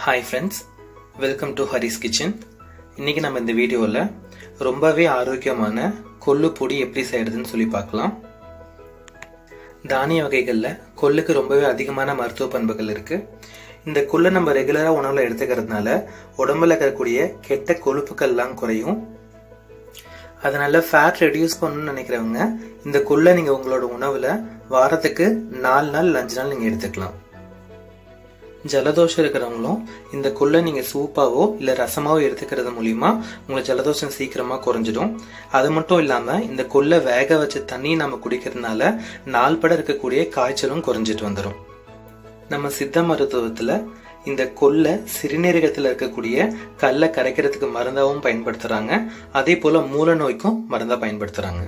Hi friends, welcome to Hari's Kitchen. இன்னைக்கு நம்ம இந்த வீடியோல ரொம்பவே ஆரோக்கியமான கொள்ளு பொடி எப்படி செய்யறதுன்னு சொல்லி பார்க்கலாம். தானிய வகைகள்ல கொள்ளுக்கு ரொம்பவே அதிகமான மருத்துவ பண்புகள் இருக்கு. இந்த கொள்ளை நம்ம ரெகுலரா உணவுல எடுத்துக்கிறதுனால உடம்புல இருக்கக்கூடிய கெட்ட கொழுப்புகள்லாம் குறையும். அதனால ஃபேட் ரெடியூஸ் பண்ணணும்னு நினைக்கிறவங்க இந்த கொள்ளை நீங்க உங்களோட உணவுல வாரத்துக்கு 4 நாள் 5 நாள் நீங்க எடுத்துக்கலாம். ஜலதோஷம் இருக்கிறவங்களும் இந்த கொள்ளை நீங்க சூப்பாவோ இல்ல ரசமாவோ எடுத்துக்கிறது மூலியமா உங்களுக்கு ஜலதோஷம் சீக்கிரமா குறைஞ்சிடும். அது மட்டும் இல்லாம இந்த கொள்ளை வேக வச்ச தண்ணி நம்ம குடிக்கிறதுனால நாள்பட இருக்கக்கூடிய காய்ச்சலும் குறைஞ்சிட்டு வந்துடும். நம்ம சித்த மருத்துவத்துல இந்த கொள்ளை சிறுநீரகத்துல இருக்கக்கூடிய கல்லை கரைக்கிறதுக்கு மருந்தாவும் பயன்படுத்துறாங்க. அதே போல மூல நோய்க்கும் மருந்தா பயன்படுத்துறாங்க.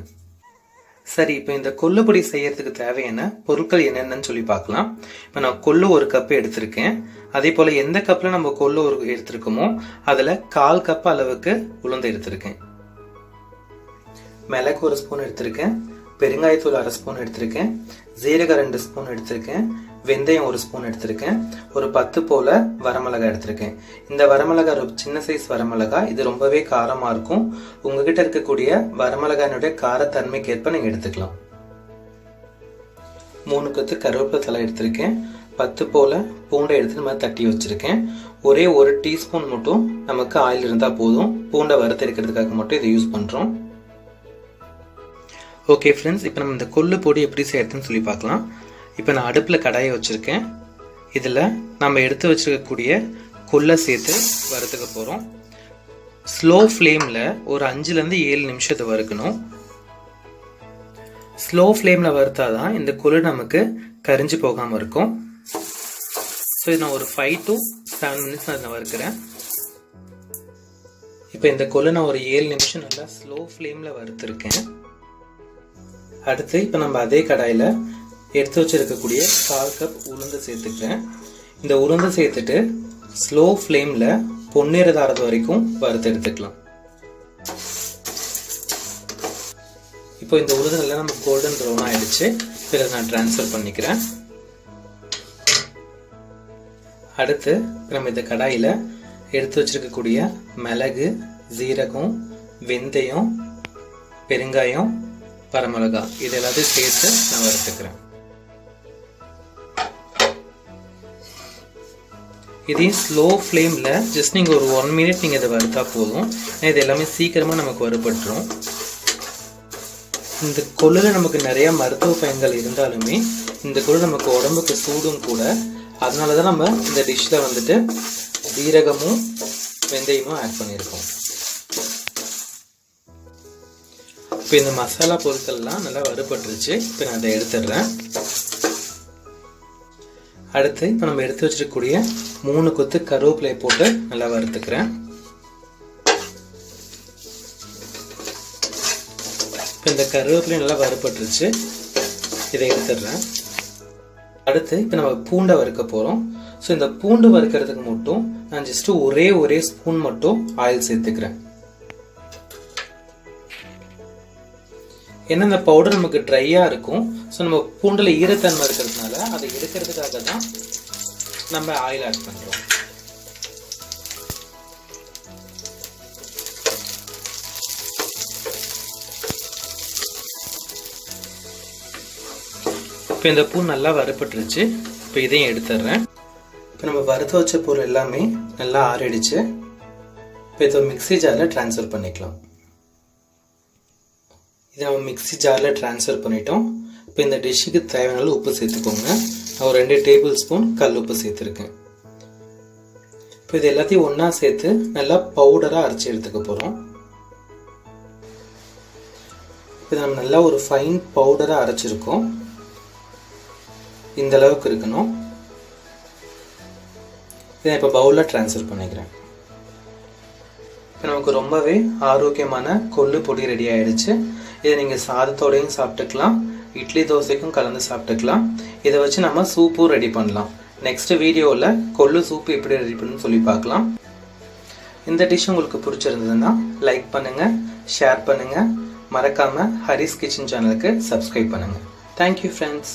சரி, இப்போ இந்த கொள்ளு பொடி செய்யறதுக்கு தேவையான பொருட்கள் என்னென்னு சொல்லி பார்க்கலாம். இப்போ நான் கொள்ளு 1 கப் எடுத்திருக்கேன். அதே போல எந்த கப்ல நம்ம கொள்ளு எடுத்திருக்கோமோ அதுல 1/4 கப் அளவுக்கு உளுந்து எடுத்திருக்கேன். மிளகு 1 ஸ்பூன் எடுத்திருக்கேன். பெருங்காயத்தூள் 1/2 ஸ்பூன் எடுத்திருக்கேன். ஜீரகம் 2 ஸ்பூன் எடுத்திருக்கேன். வெந்தயம் 1 ஸ்பூன் எடுத்திருக்கேன். ஒரு 10 போல வரமிளகாய் எடுத்திருக்கேன். இந்த வரமிளகாய் ஒரு சின்ன சைஸ் வரமிளகாய், இது ரொம்பவே காரமா இருக்கும். உங்ககிட்ட இருக்கக்கூடிய வரமிளகாயினுடைய காரத்தன்மைக்கு ஏற்ப நீங்க எடுத்துக்கலாம். 3 கொத்து கருவேப்பிலை தலை எடுத்திருக்கேன். 10 போல பூண்டை எடுத்து நம்ம தட்டி வச்சிருக்கேன். ஒரே 1 டீஸ்பூன் மட்டும் நமக்கு ஆயில் இருந்தா போதும். பூண்டை வறுத்தெடுக்கிறதுக்காக மட்டும் இதை யூஸ் பண்றோம். ஓகே ஃப்ரெண்ட்ஸ், இப்போ நம்ம இந்த கொள்ளு பொடி எப்படி செய்யறதுன்னு சொல்லி பார்க்கலாம். இப்போ நான் அடுப்பில் கடாயை வச்சுருக்கேன். இதில் நம்ம எடுத்து வச்சுருக்கக்கூடிய கொள்ளை சேர்த்து வறுத்துக்க போகிறோம். ஸ்லோ ஃப்ளேமில் ஒரு 5லேருந்து 7 நிமிஷத்தை வறுக்கணும். ஸ்லோ ஃப்ளேமில் வறுத்தாதான் இந்த கொள்ளு நமக்கு கரிஞ்சு போகாமல் இருக்கும். ஸோ இது நான் ஒரு 5 to 7 மினிட்ஸ் நான் வறுக்கிறேன். இப்போ இந்த கொள்ளு நான் ஒரு 7 நிமிஷம் நல்லா ஸ்லோ ஃப்ளேமில் வறுத்துருக்கேன். அடுத்து இப்போ நம்ம அதே கடாயில் எடுத்து வச்சிருக்கக்கூடிய 1/4 கப் உளுந்து சேர்த்துக்கிறேன். இந்த உளுந்து சேர்த்துட்டு ஸ்லோ ஃப்ளேம்ல பொன்னிறதாரது வரைக்கும் வறுத்து எடுத்துக்கலாம். இப்போ இந்த உளுந்துல நம்ம கோல்டன் ப்ரௌன் ஆயிடுச்சு. இதை நான் டிரான்ஸ்ஃபர் பண்ணிக்கிறேன். அடுத்து நம்ம இந்த கடாயில எடுத்து வச்சிருக்கக்கூடிய மிளகு, ஜீரகம், வெந்தயம், பெருங்காயம், வரமிளகாய் இது எல்லாத்தையும் சேர்த்து நான் வறுத்துக்கிறேன். இதையும் ஸ்லோ ஃப்ளேமில் ஜஸ்ட் நீங்கள் ஒரு 1 மினிட் நீங்கள் இதை வறுத்தா போதும். இது எல்லாமே சீக்கிரமாக நமக்கு வறுபட்டுரும். இந்த கொள்ளுல நமக்கு நிறைய மருத்துவ பயன்கள் இருந்தாலுமே இந்த கொள்ளு நமக்கு உடம்புக்கு சூடும் கூட. அதனால தான் நம்ம இந்த டிஷ்ஷில் வந்துட்டு ஜீரகமும் வெந்தயமும் ஆட் பண்ணியிருக்கோம். இப்போ இந்த மசாலா பொருட்கள்லாம் நல்லா வறுபட்டுருச்சு. இப்போ நான் அதை எடுத்துடுறேன். அடுத்து இப்போ நம்ம எடுத்து வச்சிருக்கக்கூடிய 3 கொத்து கருவேப்பிலையை போட்டு நல்லா வறுத்துக்கிறேன். இப்போ இந்த கருவேப்பிலை நல்லா வறுபட்டுருச்சு. இதை எடுத்துடுறேன். அடுத்து இப்போ நம்ம பூண்டை வறுக்க போகிறோம். ஸோ இந்த பூண்டு வறுக்கிறதுக்கு மட்டும் நான் ஜஸ்ட் ஒரே ஸ்பூன் மட்டும் ஆயில் சேர்த்துக்கிறேன். ஏன்னா இந்த பவுடர் நமக்கு ட்ரையா இருக்கும். ஸோ நம்ம பூண்டுல ஈரத்தன்மை இருக்கிறதுனால அதை எடுக்கிறதுக்காக தான் நம்ம ஆயில் ஆட் பண்றோம். இப்போ இந்த பூ நல்லா வறுபட்டுருச்சு. இப்போ இதையும் எடுத்துடுறேன். இப்போ நம்ம வறுத்து வச்ச பொருள் எல்லாமே நல்லா ஆறிடுச்சு. இப்போ இதை மிக்ஸி ஜாரில் ட்ரான்ஸ்ஃபர் பண்ணிக்கலாம். இதை நம்ம மிக்ஸி ஜாரில் ட்ரான்ஸ்ஃபர் பண்ணிட்டோம். இப்போ இந்த டிஷ்ஷுக்கு தேவையான உப்பு சேர்த்துக்கோங்க. நான் ஒரு 2 டேபிள் ஸ்பூன் கல் உப்பு சேர்த்துருக்கேன். இப்போ இது எல்லாத்தையும் ஒன்றா சேர்த்து நல்லா பவுடராக அரைச்சி எடுத்துக்க போகிறோம். இது நம்ம நல்லா ஒரு ஃபைன் பவுடராக அரைச்சிருக்கோம். இந்த அளவுக்கு இருக்கணும். இதை இப்போ பவுலில் ட்ரான்ஸ்ஃபர் பண்ணிக்கிறேன். இப்போ நமக்கு ரொம்பவே ஆரோக்கியமான கொள்ளு பொடி ரெடி ஆயிடுச்சு. இதை நீங்கள் சாதத்தோடையும் சாப்பிட்டுக்கலாம், இட்லி தோசைக்கும் கலந்து சாப்பிட்டுக்கலாம். இதை வச்சு நம்ம சூப்பும் ரெடி பண்ணலாம். நெக்ஸ்ட் வீடியோவில் கொள்ளு சூப்பு எப்படி ரெடி பண்ணணும்னு சொல்லி பார்க்கலாம். இந்த டிஷ் உங்களுக்கு பிடிச்சிருந்ததுன்னா லைக் பண்ணுங்கள், ஷேர் பண்ணுங்கள். மறக்காமல் ஹரிஸ் கிச்சன் சேனலுக்கு சப்ஸ்கிரைப் பண்ணுங்கள். Thank you friends.